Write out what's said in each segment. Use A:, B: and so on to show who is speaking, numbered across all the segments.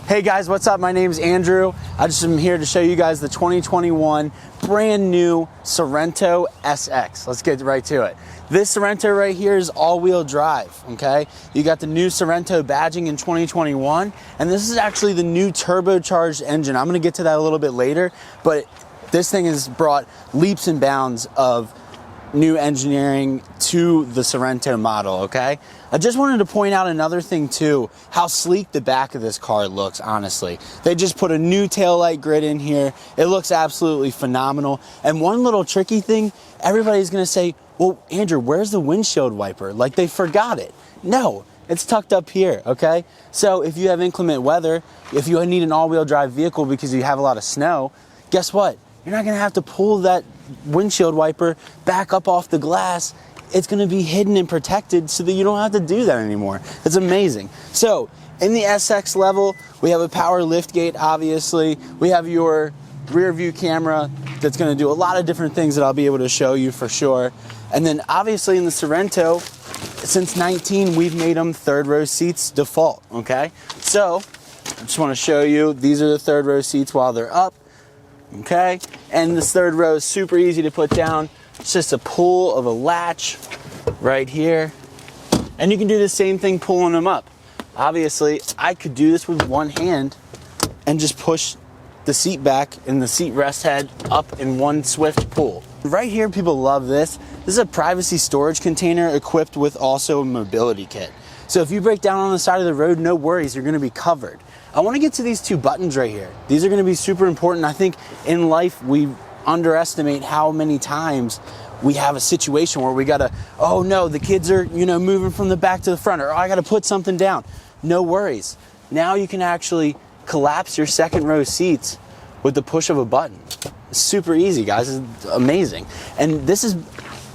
A: Hey guys, what's up? My name is Andrew. I just am here to show you guys the 2021 brand new Sorento SX. Let's get right to it. This Sorento right here is all-wheel drive, okay? You got the new Sorento badging in 2021, and this is actually the new turbocharged engine. I'm gonna get to that a little bit later, but this thing has brought leaps and bounds of new engineering to the Sorento model, okay? I just wanted to point out another thing too, how sleek the back of this car looks, honestly. They just put a new taillight grid in here. It looks absolutely phenomenal. And one little tricky thing, everybody's gonna say, well, Andrew, where's the windshield wiper? Like they forgot it. No, it's tucked up here, okay? So if you have inclement weather, if you need an all-wheel drive vehicle because you have a lot of snow, guess what? You're not gonna have to pull that windshield wiper back up off the glass. It's gonna be hidden and protected so that you don't have to do that anymore. It's amazing. So in the SX level, we have a power lift gate, obviously. We have your rear view camera that's gonna do a lot of different things that I'll be able to show you for sure. And then obviously in the Sorento, since 19, we've made them third row seats default, okay? So I just wanna show you, these are the third row seats while they're up. Okay, and this third row is super easy to put down. It's just a pull of a latch right here, and you can do the same thing pulling them up. Obviously, I could do this with one hand and just push the seat back and the seat rest head up in one swift pull. Right here, people love this. This is a privacy storage container equipped with also a mobility kit. So if you break down on the side of the road, no worries, you're gonna be covered. I wanna get to these two buttons right here. These are gonna be super important. I think in life, we underestimate how many times we have a situation where we gotta, oh no, the kids are moving from the back to the front, or oh, I gotta put something down. No worries. Now you can actually collapse your second row seats with the push of a button. It's super easy, guys, it's amazing. And this is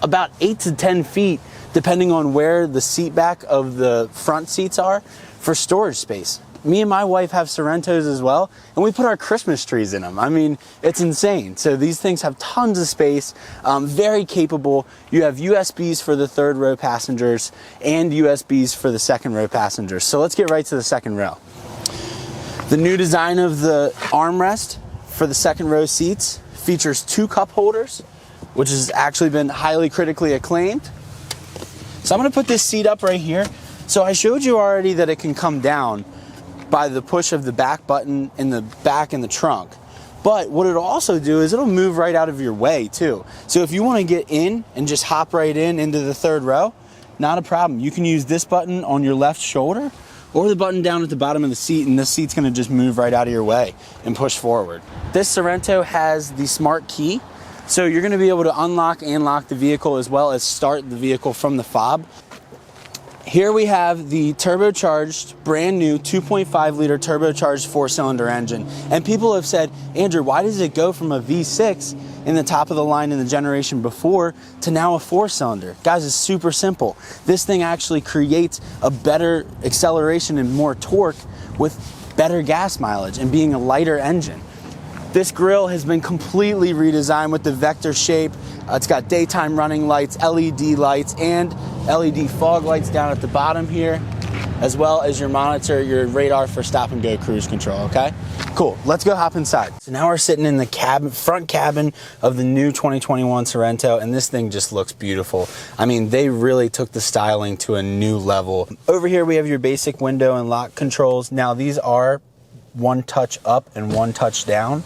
A: about 8 to 10 feet depending on where the seat back of the front seats are for storage space. Me and my wife have Sorentos as well, and we put our Christmas trees in them. I mean, it's insane. So these things have tons of space, very capable. You have USBs for the third row passengers and USBs for the second row passengers. So let's get right to the second row. The new design of the armrest for the second row seats features 2 cup holders, which has actually been highly critically acclaimed. So I'm gonna put this seat up right here. So I showed you already that it can come down by the push of the back button in the back in the trunk. But what it'll also do is it'll move right out of your way too. So if you wanna get in and just hop right into the third row, not a problem. You can use this button on your left shoulder or the button down at the bottom of the seat, and this seat's gonna just move right out of your way and push forward. This Sorento has the smart key. So you're gonna be able to unlock and lock the vehicle as well as start the vehicle from the fob. Here we have the turbocharged, brand new 2.5 liter turbocharged 4-cylinder engine. And people have said, Andrew, why does it go from a V6 in the top of the line in the generation before to now a 4-cylinder? Guys, it's super simple. This thing actually creates a better acceleration and more torque with better gas mileage and being a lighter engine. This grille has been completely redesigned with the vector shape. It's got daytime running lights, LED lights, and LED fog lights down at the bottom here, as well as your monitor, your radar for stop and go cruise control, okay? Cool, let's go hop inside. So now we're sitting in the front cabin of the new 2021 Sorento, and this thing just looks beautiful. I mean, they really took the styling to a new level. Over here we have your basic window and lock controls. Now these are one touch up and one touch down.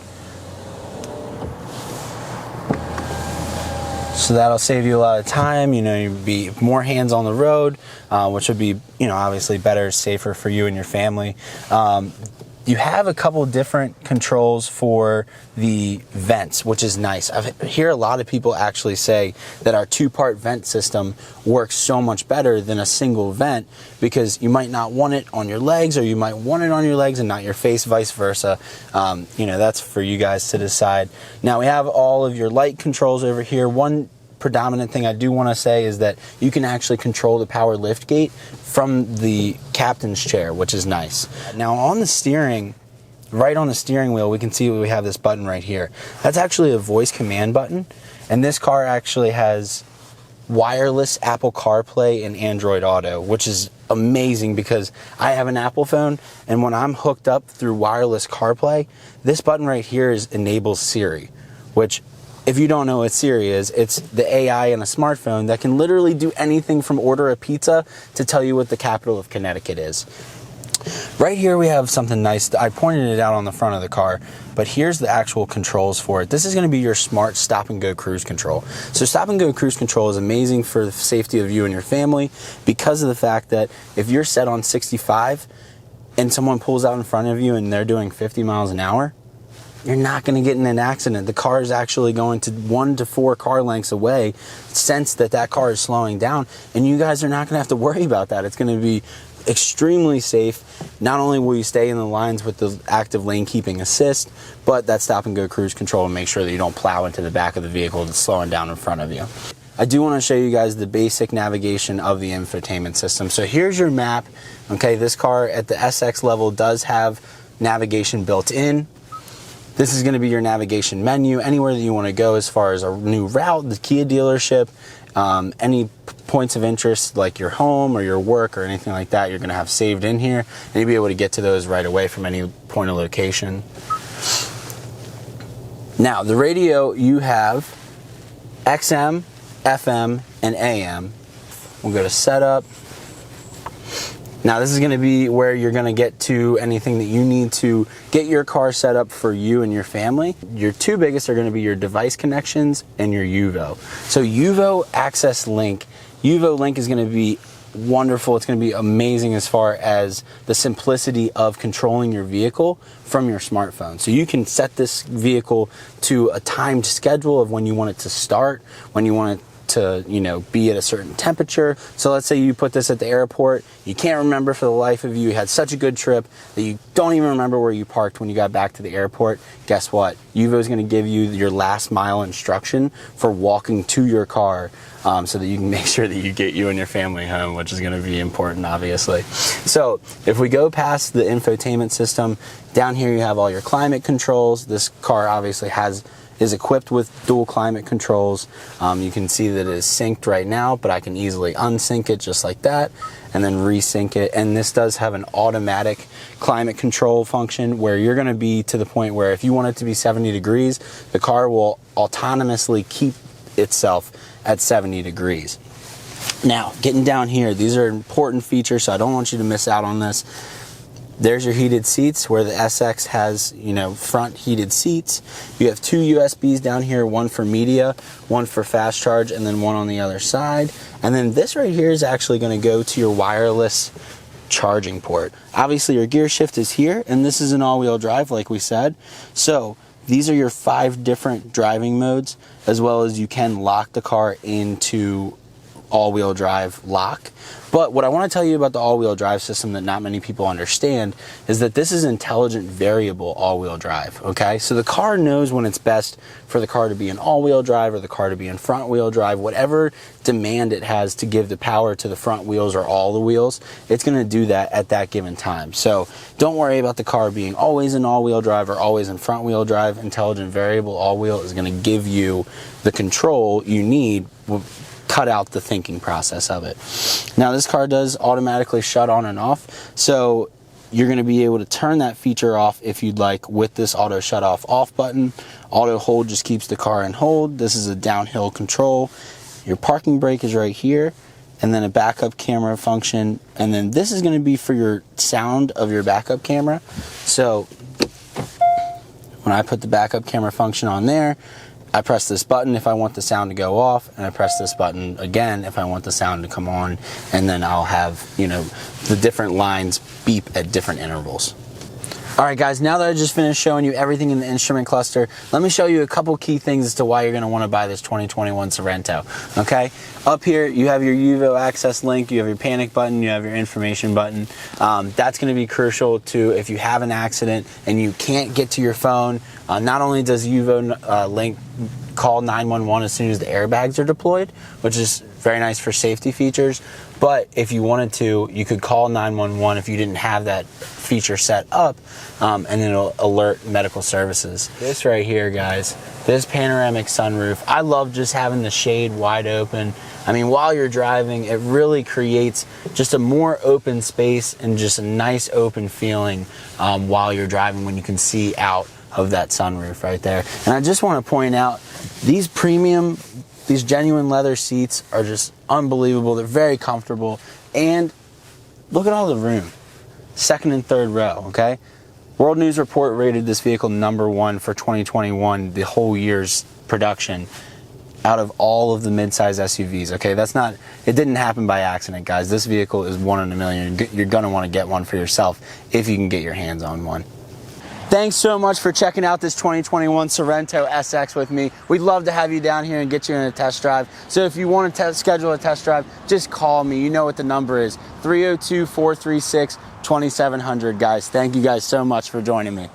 A: So that'll save you a lot of time, you'd be more hands on the road, which would be, obviously better, safer for you and your family. You have a couple different controls for the vents, which is nice. I hear a lot of people actually say that our 2-part vent system works so much better than a single vent because you might not want it on your legs, or you might want it on your legs and not your face, vice versa. That's for you guys to decide. Now we have all of your light controls over here. One predominant thing I do want to say is that you can actually control the power lift gate from the captain's chair, which is nice. Now on the steering, right on the steering wheel, we can see we have this button right here. That's actually a voice command button, and this car actually has wireless Apple CarPlay and Android Auto, which is amazing because I have an Apple phone, and when I'm hooked up through wireless CarPlay, this button right here enables Siri, which, if you don't know what Siri is, it's the AI in a smartphone that can literally do anything from order a pizza to tell you what the capital of Connecticut is. Right here we have something nice. I pointed it out on the front of the car, but here's the actual controls for it. This is going to be your smart stop and go cruise control. So stop and go cruise control is amazing for the safety of you and your family because of the fact that if you're set on 65 and someone pulls out in front of you and they're doing 50 miles an hour, you're not going to get in an accident. The car is actually going to 1 to 4 car lengths away, sense that car is slowing down, and you guys are not going to have to worry about that. It's going to be extremely safe. Not only will you stay in the lines with the active lane keeping assist, but that stop and go cruise control will make sure that you don't plow into the back of the vehicle that's slowing down in front of you. I do want to show you guys the basic navigation of the infotainment system. So here's your map. Okay, this car at the SX level does have navigation built in. This is going to be your navigation menu, anywhere that you want to go as far as a new route, the Kia dealership, any points of interest like your home or your work or anything like that, you're going to have saved in here, and you'll be able to get to those right away from any point of location. Now, the radio, you have XM, FM, and AM. We'll go to setup. Now this is going to be where you're going to get to anything that you need to get your car set up for you and your family. Your two biggest are going to be your device connections and your UVO. So UVO Access Link. UVO Link is going to be wonderful. It's going to be amazing as far as the simplicity of controlling your vehicle from your smartphone. So you can set this vehicle to a timed schedule of when you want it to start, when you want it to, be at a certain temperature. So let's say you put this at the airport, you can't remember for the life of you, you had such a good trip that you don't even remember where you parked when you got back to the airport. Guess what? UVO is going to give you your last mile instruction for walking to your car, so that you can make sure that you get you and your family home, which is going to be important, obviously. So if we go past the infotainment system, down here you have all your climate controls. This car obviously is equipped with dual climate controls. You can see that it is synced right now, but I can easily unsync it just like that and then resync it. And this does have an automatic climate control function where you're going to be to the point where if you want it to be 70 degrees, the car will autonomously keep itself at 70 degrees. Now, getting down here, these are important features, so I don't want you to miss out on this. There's your heated seats where the SX has, front heated seats. You have 2 USBs down here, one for media, one for fast charge, and then one on the other side. And then this right here is actually going to go to your wireless charging port. Obviously your gear shift is here, and this is an all-wheel drive like we said. So these are your 5 different driving modes, as well as you can lock the car into all-wheel drive lock. But what I want to tell you about the all-wheel drive system that not many people understand is that this is intelligent variable all-wheel drive, okay? So the car knows when it's best for the car to be in all-wheel drive or the car to be in front-wheel drive. Whatever demand it has to give the power to the front wheels or all the wheels, it's going to do that at that given time. So don't worry about the car being always in all-wheel drive or always in front-wheel drive. Intelligent variable all-wheel is going to give you the control you need, cut out the thinking process of it. Now this car does automatically shut on and off, so you're going to be able to turn that feature off if you'd like with this auto shut off button. Auto hold just keeps the car in hold. This is a downhill control. Your parking brake is right here, and then a backup camera function, and then this is going to be for your sound of your backup camera. So when I put the backup camera function on there, I press this button if I want the sound to go off, and I press this button again if I want the sound to come on, and then I'll have, the different lines beep at different intervals. Alright guys, now that I just finished showing you everything in the instrument cluster, let me show you a couple key things as to why you're going to want to buy this 2021 Sorento. Okay, up here you have your UVO Access Link, you have your panic button, you have your information button. That's going to be crucial to if you have an accident and you can't get to your phone. Not only does UVO Link call 911 as soon as the airbags are deployed, which is very nice for safety features. But if you wanted to, you could call 911 if you didn't have that feature set up, and it'll alert medical services. This right here, guys, this panoramic sunroof, I love just having the shade wide open. I mean, while you're driving, it really creates just a more open space and just a nice open feeling while you're driving when you can see out of that sunroof right there. And I just want to point out, these genuine leather seats are just unbelievable. They're very comfortable, and look at all the room. Second and third row, okay? World News Report rated this vehicle #1 for 2021, the whole year's production, out of all of the midsize SUVs, okay? It didn't happen by accident, guys. This vehicle is 1 in a million. You're gonna wanna get one for yourself if you can get your hands on one. Thanks so much for checking out this 2021 Sorento SX with me. We'd love to have you down here and get you in a test drive. So if you want to schedule a test drive, just call me. You know what the number is, 302-436-2700, guys. Thank you guys so much for joining me.